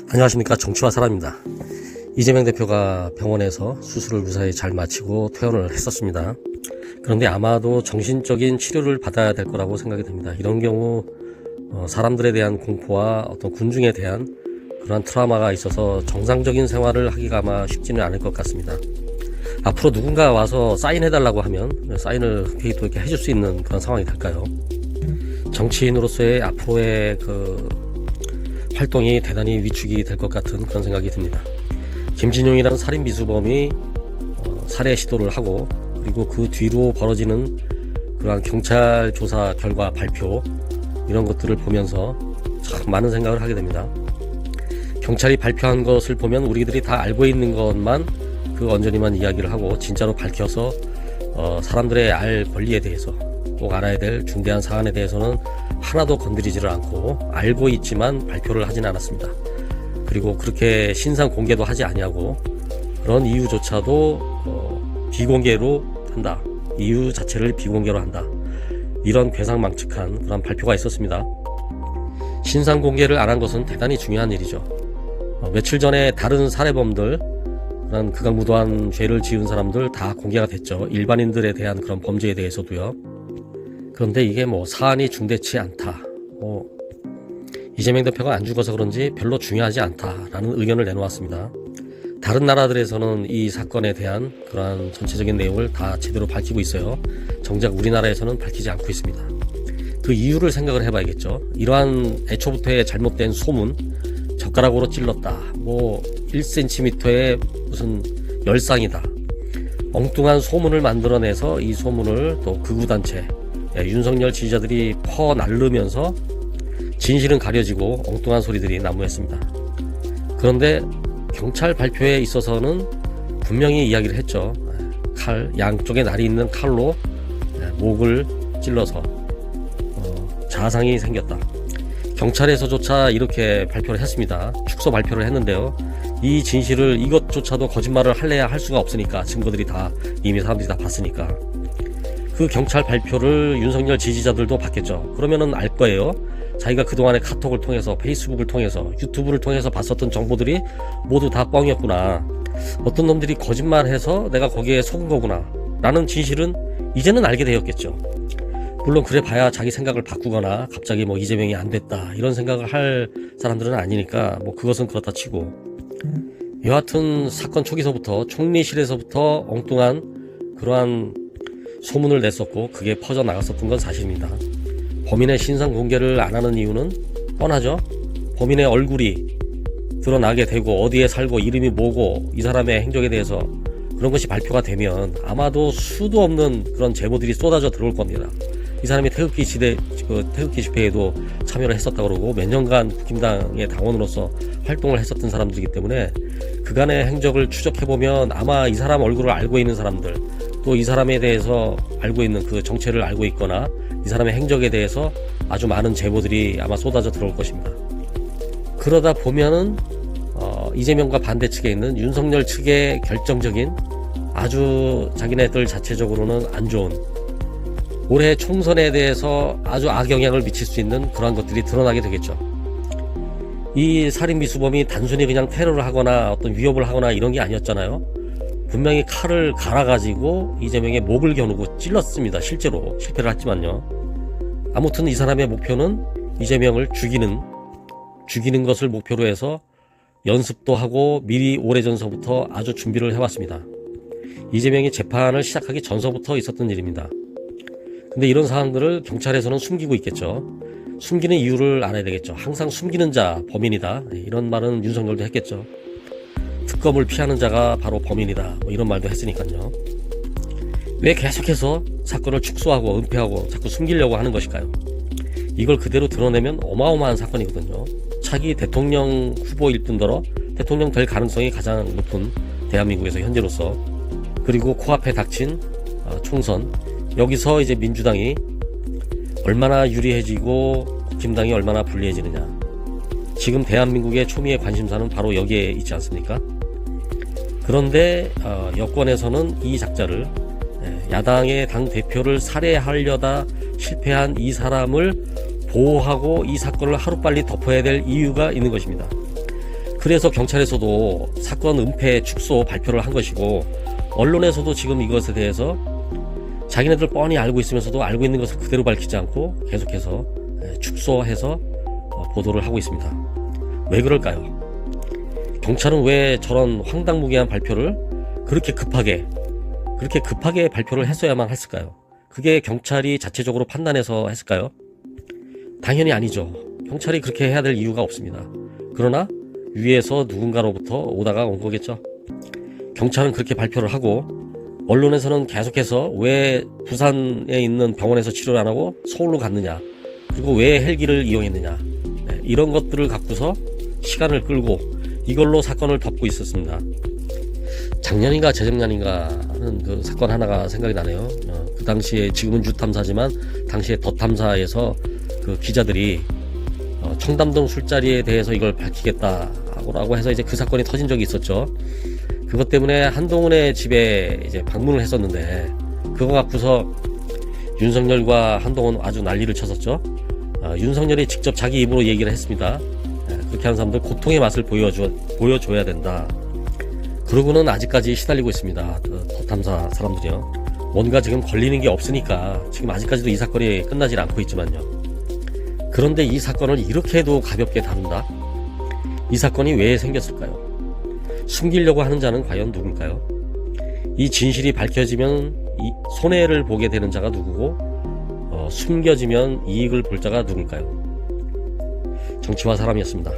안녕하십니까. 정치와 사람입니다. 이재명 대표가 병원에서 수술을 무사히 잘 마치고 퇴원을 했었습니다. 그런데 아마도 정신적인 치료를 받아야 될 거라고 생각이 됩니다. 이런 경우 사람들에 대한 공포와 어떤 군중에 대한 그러한 트라우마가 있어서 정상적인 생활을 하기가 아마 쉽지는 않을 것 같습니다. 앞으로 누군가 와서 사인해달라고 하면 사인을 흔쾌히 또 이렇게 해줄 수 있는 그런 상황이 될까요? 정치인으로서의 앞으로의 활동이 대단히 위축이 될 것 같은 그런 생각이 듭니다. 김진용이라는 살인 미수범이 살해 시도를 하고, 그리고 그 뒤로 벌어지는 그러한 경찰 조사 결과 발표, 이런 것들을 보면서 참 많은 생각을 하게 됩니다. 경찰이 발표한 것을 보면 우리들이 다 알고 있는 것만 그 언저리만 이야기를 하고, 진짜로 밝혀서 사람들의 알 권리에 대해서, 꼭 알아야 될 중대한 사안에 대해서는 하나도 건드리지를 않고 알고 있지만 발표를 하진 않았습니다. 그리고 그렇게 신상 공개도 하지 아니하고 그런 이유조차도 비공개로 한다. 이유 자체를 비공개로 한다. 이런 괴상망측한 그런 발표가 있었습니다. 신상 공개를 안 한 것은 대단히 중요한 일이죠. 며칠 전에 다른 살해범들, 그런 극악무도한 죄를 지은 사람들 다 공개가 됐죠. 일반인들에 대한 그런 범죄에 대해서도요. 그런데 이게 사안이 중대치 않다, 이재명 대표가 안 죽어서 그런지 별로 중요하지 않다라는 의견을 내놓았습니다. 다른 나라들에서는 이 사건에 대한 그러한 전체적인 내용을 다 제대로 밝히고 있어요. 정작 우리나라에서는 밝히지 않고 있습니다. 그 이유를 생각을 해봐야겠죠. 이러한 애초부터의 잘못된 소문, 젓가락으로 찔렀다, 1cm의 무슨 열상이다, 엉뚱한 소문을 만들어내서 이 소문을 또 극우단체, 윤석열 지지자들이 퍼날르면서 진실은 가려지고 엉뚱한 소리들이 난무했습니다. 그런데 경찰 발표에 있어서는 분명히 이야기를 했죠. 양쪽에 날이 있는 칼로 목을 찔러서 자상이 생겼다. 경찰에서조차 이렇게 발표를 했습니다. 축소 발표를 했는데요. 이 진실을, 이것조차도 거짓말을 할래야 할 수가 없으니까, 증거들이 다 이미 사람들이 다 봤으니까. 그 경찰 발표를 윤석열 지지자들도 봤겠죠. 그러면은 알 거예요. 자기가 그동안에 카톡을 통해서, 페이스북을 통해서, 유튜브를 통해서 봤었던 정보들이 모두 다 뻥이었구나. 어떤 놈들이 거짓말해서 내가 거기에 속은 거구나 라는 진실은 이제는 알게 되었겠죠. 물론 그래 봐야 자기 생각을 바꾸거나 갑자기 이재명이 안 됐다 이런 생각을 할 사람들은 아니니까 그것은 그렇다 치고, 여하튼 사건 초기서부터 총리실에서부터 엉뚱한 그러한 소문을 냈었고 그게 퍼져나갔었던 건 사실입니다. 범인의 신상 공개를 안 하는 이유는 뻔하죠. 범인의 얼굴이 드러나게 되고 어디에 살고 이름이 뭐고 이 사람의 행적에 대해서 그런 것이 발표가 되면 아마도 수도 없는 그런 제보들이 쏟아져 들어올 겁니다. 이 사람이 태극기 집회에도 참여를 했었다고 그러고 몇 년간 국힘당의 당원으로서 활동을 했었던 사람들이기 때문에 그간의 행적을 추적해보면 아마 이 사람 얼굴을 알고 있는 사람들, 또 이 사람에 대해서 알고 있는 그 정체를 알고 있거나 이 사람의 행적에 대해서 아주 많은 제보들이 아마 쏟아져 들어올 것입니다. 그러다 보면은 이재명과 반대 측에 있는 윤석열 측의 결정적인, 아주 자기네들 자체적으로는 안 좋은, 올해 총선에 대해서 아주 악영향을 미칠 수 있는 그러한 것들이 드러나게 되겠죠. 이 살인 미수범이 단순히 그냥 테러를 하거나 어떤 위협을 하거나 이런 게 아니었잖아요. 분명히 칼을 갈아가지고 이재명의 목을 겨누고 찔렀습니다. 실제로 실패를 했지만요. 아무튼 이 사람의 목표는 이재명을 죽이는 것을 목표로 해서 연습도 하고 미리 오래전서부터 아주 준비를 해왔습니다. 이재명이 재판을 시작하기 전서부터 있었던 일입니다. 근데 이런 사항들을 경찰에서는 숨기고 있겠죠. 숨기는 이유를 알아야 되겠죠. 항상 숨기는 자 범인이다, 이런 말은 윤석열도 했겠죠. 특검을 피하는 자가 바로 범인이다, 이런 말도 했으니까요. 왜 계속해서 사건을 축소하고 은폐하고 자꾸 숨기려고 하는 것일까요? 이걸 그대로 드러내면 어마어마한 사건이거든요. 차기 대통령 후보일 뿐더러 대통령 될 가능성이 가장 높은 대한민국에서 현재로서, 그리고 코앞에 닥친 총선, 여기서 이제 민주당이 얼마나 유리해지고 국힘당이 얼마나 불리해지느냐. 지금 대한민국의 초미의 관심사는 바로 여기에 있지 않습니까? 그런데 여권에서는 이 작자를, 야당의 당대표를 살해하려다 실패한 이 사람을 보호하고 이 사건을 하루빨리 덮어야 될 이유가 있는 것입니다. 그래서 경찰에서도 사건 은폐 축소 발표를 한 것이고, 언론에서도 지금 이것에 대해서 자기네들 뻔히 알고 있으면서도 알고 있는 것을 그대로 밝히지 않고 계속해서 축소해서 보도를 하고 있습니다. 왜 그럴까요? 경찰은 왜 저런 황당무계한 발표를 그렇게 급하게 발표를 했어야만 했을까요? 그게 경찰이 자체적으로 판단해서 했을까요? 당연히 아니죠. 경찰이 그렇게 해야 될 이유가 없습니다. 그러나 위에서 누군가로부터 오다가 온 거겠죠. 경찰은 그렇게 발표를 하고, 언론에서는 계속해서 왜 부산에 있는 병원에서 치료를 안 하고 서울로 갔느냐, 그리고 왜 헬기를 이용했느냐, 이런 것들을 갖고서 시간을 끌고 이걸로 사건을 덮고 있었습니다. 작년인가 재작년인가 하는 그 사건 하나가 생각이 나네요. 그 당시에, 지금은 유탐사지만 당시에 더 탐사에서 그 기자들이 청담동 술자리에 대해서 이걸 밝히겠다라고 해서 이제 그 사건이 터진 적이 있었죠. 그것 때문에 한동훈의 집에 이제 방문을 했었는데, 그거 갖고서 윤석열과 한동훈 아주 난리를 쳤었죠. 윤석열이 직접 자기 입으로 얘기를 했습니다. 그렇게 하는 사람들 고통의 맛을 보여줘야 된다. 그러고는 아직까지 시달리고 있습니다. 더 탐사 사람들이요. 뭔가 지금 걸리는 게 없으니까 지금 아직까지도 이 사건이 끝나질 않고 있지만요. 그런데 이 사건을 이렇게도 가볍게 다룬다? 이 사건이 왜 생겼을까요? 숨기려고 하는 자는 과연 누굴까요? 이 진실이 밝혀지면 이 손해를 보게 되는 자가 누구고, 숨겨지면 이익을 볼 자가 누굴까요? 정치와 사람이었습니다.